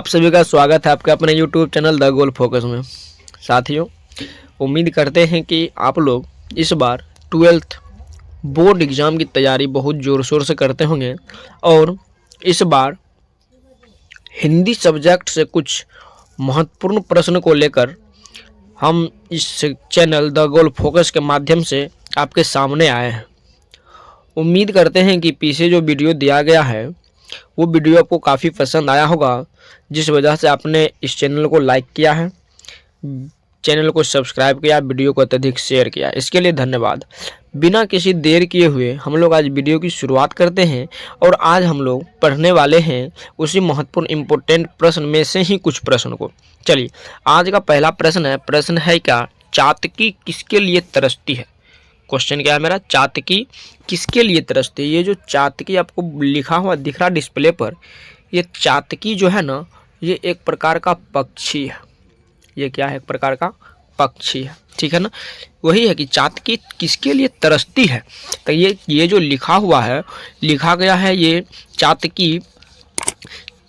आप सभी का स्वागत है आपके अपने YouTube channel the goal focus में। साथियों, उम्मीद करते हैं कि आप लोग इस बार 12th बोर्ड एग्ज़ाम की तैयारी बहुत ज़ोर शोर से करते होंगे और इस बार हिंदी सब्जेक्ट से कुछ महत्वपूर्ण प्रश्न को लेकर हम इस चैनल द गोल फोकस के माध्यम से आपके सामने आए हैं। उम्मीद करते हैं कि पीछे जो वीडियो दिया गया है वो वीडियो आपको काफ़ी पसंद आया होगा, जिस वजह से आपने इस चैनल को लाइक किया है, चैनल को सब्सक्राइब किया, वीडियो को अत्यधिक शेयर किया। इसके लिए धन्यवाद। बिना किसी देर किए हुए हम लोग आज वीडियो की शुरुआत करते हैं और आज हम लोग पढ़ने वाले हैं उसी महत्वपूर्ण इम्पोर्टेंट प्रश्न में से ही कुछ प्रश्न को। चलिए, आज का पहला प्रश्न है क्या, चातकी किसके लिए तरसती है। क्वेश्चन क्या है मेरा, चातकी किसके लिए तरसती है। ये जो चातकी आपको लिखा हुआ दिख रहा डिस्प्ले पर, ये चातकी जो है ना, ये एक प्रकार का पक्षी है। ये क्या है, एक प्रकार का पक्षी है, ठीक है ना। वही है कि चातकी किसके लिए तरसती है। तो ये जो लिखा हुआ है, लिखा गया है, ये चातकी,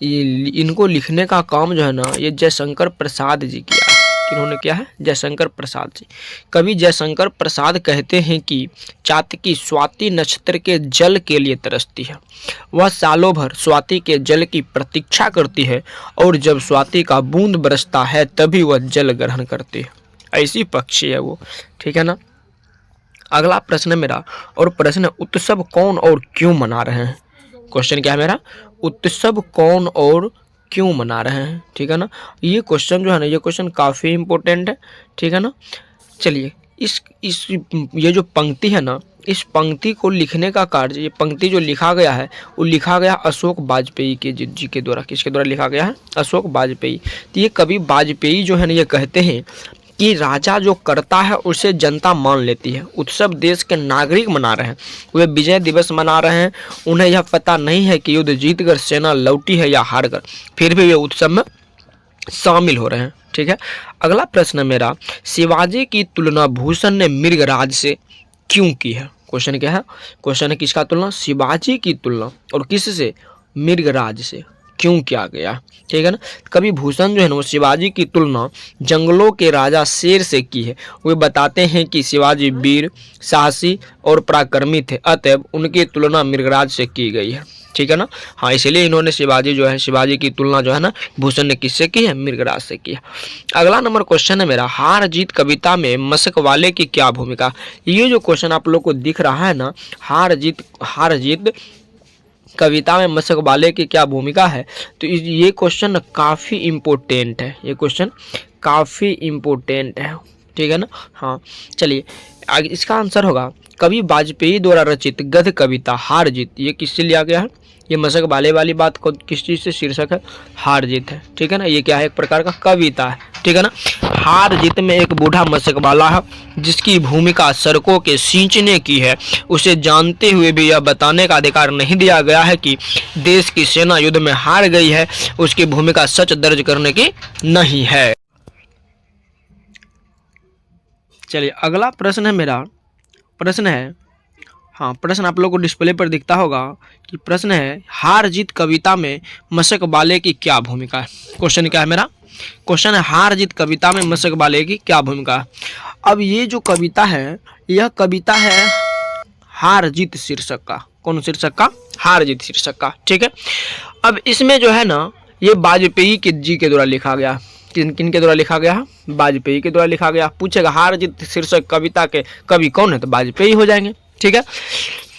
इनको लिखने का काम जो है ना, ये जयशंकर प्रसाद जी किया। इन्होंने क्या है, जयशंकर प्रसाद जी। कवि जयशंकर प्रसाद कहते हैं कि चातकी स्वाति नक्षत्र के जल के लिए तरसती है। वह सालों भर स्वाति के जल की प्रतीक्षा करती है और जब स्वाति का बूंद बरसता है तभी वह जल ग्रहण करती है। ऐसी पक्षी है वो, ठीक है ना। अगला प्रश्न है मेरा, और प्रश्न है, उत्सव कौन और क्यों मना रहे हैं। क्वेश्चन क्या है मेरा, उत्सव कौन और क्यों मना रहे हैं, ठीक है ना। ये क्वेश्चन जो है ना, ये क्वेश्चन काफ़ी इम्पोर्टेंट है, ठीक है ना। चलिए, ये जो पंक्ति है ना, इस पंक्ति को लिखने का कार्य, ये पंक्ति जो लिखा गया है वो लिखा गया अशोक वाजपेयी के जी के द्वारा। किसके द्वारा लिखा गया है, अशोक वाजपेयी। तो ये कवि वाजपेयी जो है ना, ये कहते हैं कि राजा जो करता है उसे जनता मान लेती है। उत्सव देश के नागरिक मना रहे हैं, वे विजय दिवस मना रहे हैं। उन्हें यह पता नहीं है कि युद्ध जीतकर सेना लौटी है या हारकर, फिर भी वे उत्सव में शामिल हो रहे हैं, ठीक है। अगला प्रश्न मेरा, शिवाजी की तुलना भूषण ने मृगराज से क्यों की है। क्वेश्चन क्या है, क्वेश्चन है किसका तुलना, शिवाजी की तुलना, और किससे, मृगराज से क्यों किया गया, ठीक है ना। कवि भूषण जो है ना, वो शिवाजी की तुलना जंगलों के राजा शेर से की है। वे बताते हैं कि शिवाजी वीर, साहसी और पराक्रमी थे, अतएव उनकी तुलना मृगराज से की गई है, ठीक है ना। हाँ, इसलिए इन्होंने शिवाजी की तुलना जो है ना, भूषण ने किससे की है, मृगराज से की है। अगला नंबर क्वेश्चन है मेरा, हार जीत कविता में मशक वाले की क्या भूमिका। ये जो क्वेश्चन आप लोग को दिख रहा है ना, हार जीत कविता में मशक वाले की क्या भूमिका है, तो ये क्वेश्चन काफ़ी इम्पोर्टेंट है। ये क्वेश्चन काफ़ी इम्पोर्टेंट है, ठीक है ना। हाँ, चलिए, आगे इसका आंसर होगा कवि वाजपेयी द्वारा रचित गद्य कविता हार जीत। ये किससे लिया गया है, ये मशक वाले वाली बात को किस चीज़ से शीर्षक है, हार जीत है, ठीक है ना। ये क्या है, एक प्रकार का कविता है, ठीक है ना। हार जीत में एक बूढ़ा मशक वाला है जिसकी भूमिका सड़कों के सींचने की है। उसे जानते हुए भी यह बताने का अधिकार नहीं दिया गया है कि देश की सेना युद्ध में हार गई है। उसकी भूमिका सच दर्ज करने की नहीं है। चलिए, अगला प्रश्न है मेरा, प्रश्न है, हाँ, प्रश्न आप लोग को डिस्प्ले पर दिखता होगा कि प्रश्न है, हार जीत कविता में मशक वाले की क्या भूमिका है। क्वेश्चन क्या है मेरा, क्वेश्चन है, हार जीत कविता में मशक वाले की क्या भूमिका है। अब ये जो कविता है, यह कविता है हार जीत शीर्षक का। कौन शीर्षक का, हार जीत शीर्षक का, ठीक है। अब इसमें जो है ना, ये वाजपेयी के जी के द्वारा लिखा गया। किन के द्वारा लिखा गया, वाजपेयी के द्वारा लिखा गया। पूछेगा हार जीत शीर्षक कविता के कवि कौन है, तो वाजपेयी हो जाएंगे, ठीक है।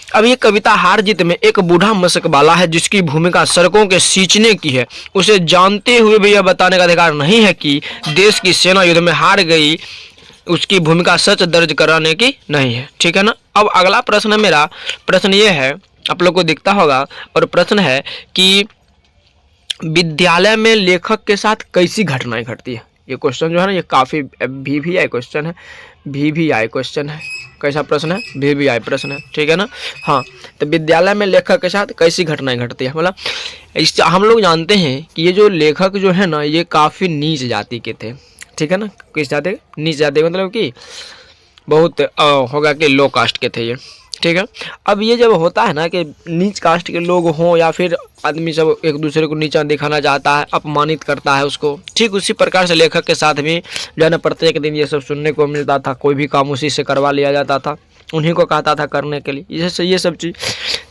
अब ये कविता हार जीत में एक बूढ़ा मशक वाला है जिसकी भूमिका सड़कों के सींचने की है। उसे जानते हुए भी यह बताने का अधिकार नहीं है कि देश की सेना युद्ध में हार गई। उसकी भूमिका सच दर्ज कराने की नहीं है, ठीक है ना। अब अगला प्रश्न है मेरा, प्रश्न ये है, आप लोग को दिखता होगा, और प्रश्न है कि विद्यालय में लेखक के साथ कैसी घटनाएं घटती है। ये क्वेश्चन जो है ना, ये काफ़ी VVI क्वेश्चन है, VVI क्वेश्चन है। कैसा प्रश्न है, VVI प्रश्न है, ठीक है ना। हाँ, तो विद्यालय में लेखक के साथ कैसी घटनाएं घटती है, मतलब इस हम लोग जानते हैं कि ये जो लेखक जो है ना, ये काफ़ी नीच जाति के थे, ठीक है ना। किस जाति, नीच जाति, मतलब कि बहुत होगा कि लो कास्ट के थे ये। ठीक है। अब ये जब होता है ना कि नीच कास्ट के लोग हों या फिर आदमी सब एक दूसरे को नीचा दिखाना चाहता है, अपमानित करता है उसको, ठीक उसी प्रकार से लेखक के साथ भी जो है ना प्रत्येक दिन ये सब सुनने को मिलता था। कोई भी काम उसी से करवा लिया जाता था, उन्हीं को कहता था करने के लिए, ये सब चीज़।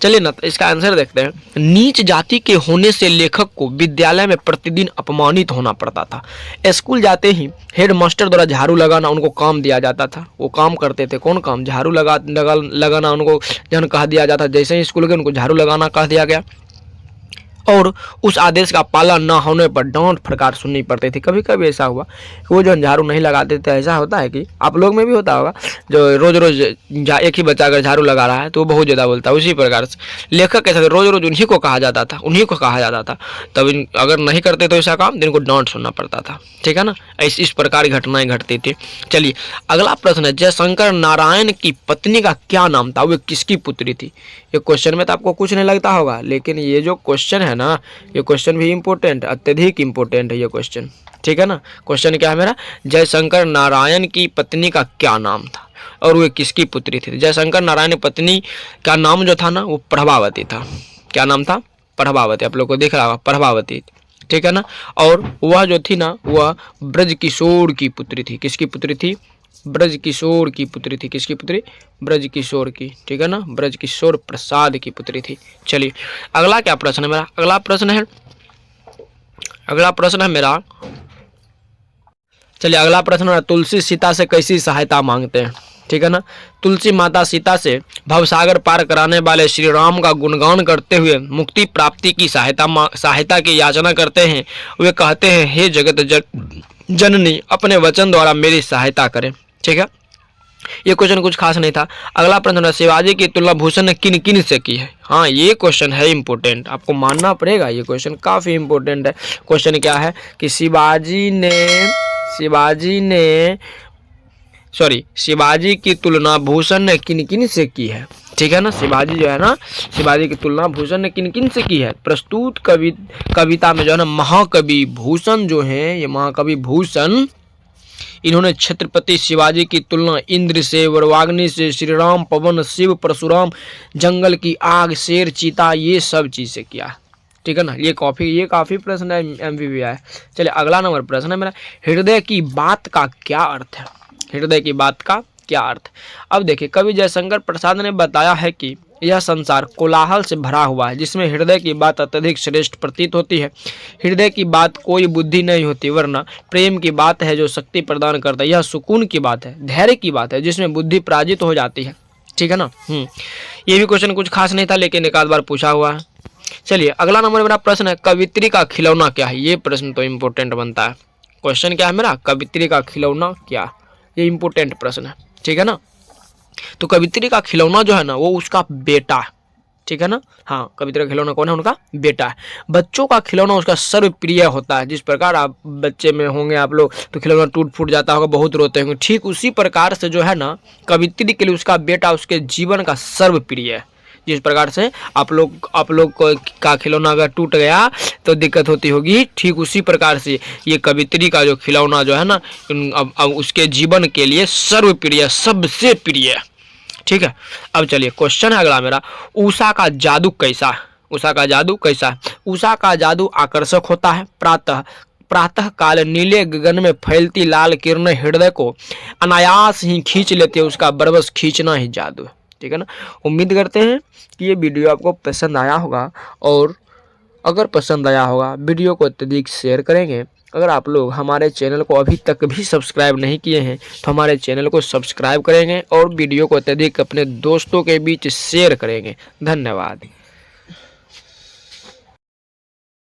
चलिए ना, तो इसका आंसर देखते हैं। नीच जाति के होने से लेखक को विद्यालय में प्रतिदिन अपमानित होना पड़ता था। स्कूल जाते ही हेड मास्टर द्वारा झाड़ू लगाना उनको काम दिया जाता था। वो काम करते थे, कौन काम? झाड़ू लगाना उनको जन कह दिया जाता। जैसे ही स्कूल गए उनको झाड़ू लगाना कह दिया गया, और उस आदेश का पालन न होने पर डांट फटकार सुननी पड़ती थी। कभी कभी ऐसा हुआ वो जो झाड़ू नहीं लगाते थे, ऐसा होता है कि आप लोग में भी होता होगा, जो रोज रोज एक ही बच्चा अगर झाड़ू लगा रहा है तो वो बहुत ज़्यादा बोलता है। उसी प्रकार से लेखक कैसा रोज रोज उन्हीं को कहा जाता था, तब अगर नहीं करते तो ऐसा काम, इनको डांट सुनना पड़ता था, ठीक है ना। इस प्रकार की घटनाएं घटती थी। चलिए अगला प्रश्न है, जयशंकर नारायण की पत्नी का क्या नाम था, वो किसकी पुत्री थी? ये क्वेश्चन में तो आपको कुछ नहीं लगता होगा, लेकिन ये जो क्वेश्चन है ना, ये क्वेश्चन भी इम्पोर्टेंट, अत्यधिक इम्पोर्टेंट है ये क्वेश्चन, ठीक है ना। क्वेश्चन क्या है मेरा? जयशंकर नारायण की पत्नी का क्या नाम था और वो किसकी पुत्री थी? जयशंकर नारायण पत्नी का नाम जो था ना, वो प्रभावती था। क्या नाम था? प्रभावती। आप लोग को दिख रहा होगा, प्रभावती, ठीक है ना। और वह जो थी ना, वह ब्रजकिशोर की पुत्री थी। किसकी पुत्री थी? ब्रजकिशोर की पुत्री थी। किसकी पुत्री? ब्रजकिशोर की, ठीक है ना। ब्रजकिशोर प्रसाद की पुत्री थी। चलिए अगला क्या प्रश्न है मेरा? अगला प्रश्न है मेरा, चलिए अगला प्रश्न है, तुलसी सीता से कैसी सहायता मांगते हैं, ठीक है ना। तुलसी माता सीता से भवसागर पार कराने वाले श्री राम का गुणगान करते हुए मुक्ति प्राप्ति की सहायता की याचना करते हैं। वे कहते हैं, हे जगत जननी, अपने वचन द्वारा मेरी सहायता करें, ठीक है। ये क्वेश्चन कुछ खास नहीं था। अगला प्रश्न है, शिवाजी की तुलना भूषण ने किन किन से की है? हाँ, ये क्वेश्चन है इंपॉर्टेंट, आपको मानना पड़ेगा, ये क्वेश्चन काफी इंपॉर्टेंट है। क्वेश्चन क्या है कि शिवाजी की तुलना भूषण ने किन किन से की है, ठीक है ना। शिवाजी जो है ना, शिवाजी की तुलना भूषण ने किन किन से की है? प्रस्तुत कविता में जो है ना, महाकवि भूषण जो है, ये महाकवि भूषण, इन्होंने छत्रपति शिवाजी की तुलना इंद्र से, वरवाग्नि से, श्री राम, पवन, शिव, परशुराम, जंगल की आग, शेर, चीता, ये सब चीज से किया, ठीक है ना। ये काफी प्रश्न है, एमपीवी है। चलिए अगला नंबर प्रश्न है मेरा, हृदय की बात का क्या अर्थ है? हृदय की बात का क्या अर्थ? अब देखिए, कवि जयशंकर प्रसाद ने बताया है कि यह संसार कोलाहल से भरा हुआ है, जिसमें हृदय की बात अत्यधिक श्रेष्ठ प्रतीत होती है। हृदय की बात कोई बुद्धि नहीं होती, वरना प्रेम की बात है जो शक्ति प्रदान करता है। यह सुकून की बात है, धैर्य की बात है, जिसमें बुद्धि पराजित हो जाती है, ठीक है ना। ये भी क्वेश्चन कुछ खास नहीं था, लेकिन एक आध बार पूछा हुआ है। चलिए अगला नंबर मेरा प्रश्न है, कवित्री का खिलौना क्या है? ये प्रश्न तो इम्पोर्टेंट बनता है। क्वेश्चन क्या है मेरा? कवित्री का खिलौना क्या? ये इंपॉर्टेंट प्रश्न है, ठीक है ना। तो कवित्री का खिलौना जो है ना, वो उसका बेटा है, ठीक है ना। हाँ, कवित्री का खिलौना कौन है? उनका बेटा है। बच्चों का खिलौना उसका सर्वप्रिय होता है। जिस प्रकार आप बच्चे में होंगे आप लोग, तो खिलौना टूट फूट जाता होगा, बहुत रोते होंगे, ठीक उसी प्रकार से जो है ना, कवित्री के लिए उसका बेटा उसके जीवन का सर्वप्रिय है। जिस प्रकार से आप लोग का खिलौना अगर टूट गया तो दिक्कत होती होगी, ठीक उसी प्रकार से ये कवित्री का जो खिलौना जो है ना, अब उसके जीवन के लिए सर्वप्रिय, सबसे प्रिय, ठीक है। अब चलिए क्वेश्चन है अगला मेरा, उषा का जादू कैसा है? उषा का जादू कैसा है? उषा का जादू आकर्षक होता है। प्रातः काल नीले गगन में फैलती लाल किरणें हृदय को अनायास ही खींच लेती है। उसका बरबस खींचना ही जादू है, ठीक है ना। उम्मीद करते हैं कि ये वीडियो आपको पसंद आया होगा, और अगर पसंद आया होगा वीडियो को अत्यधिक शेयर करेंगे। अगर आप लोग हमारे चैनल को अभी तक भी सब्सक्राइब नहीं किए हैं तो हमारे चैनल को सब्सक्राइब करेंगे और वीडियो को अत्यधिक अपने दोस्तों के बीच शेयर करेंगे। धन्यवाद।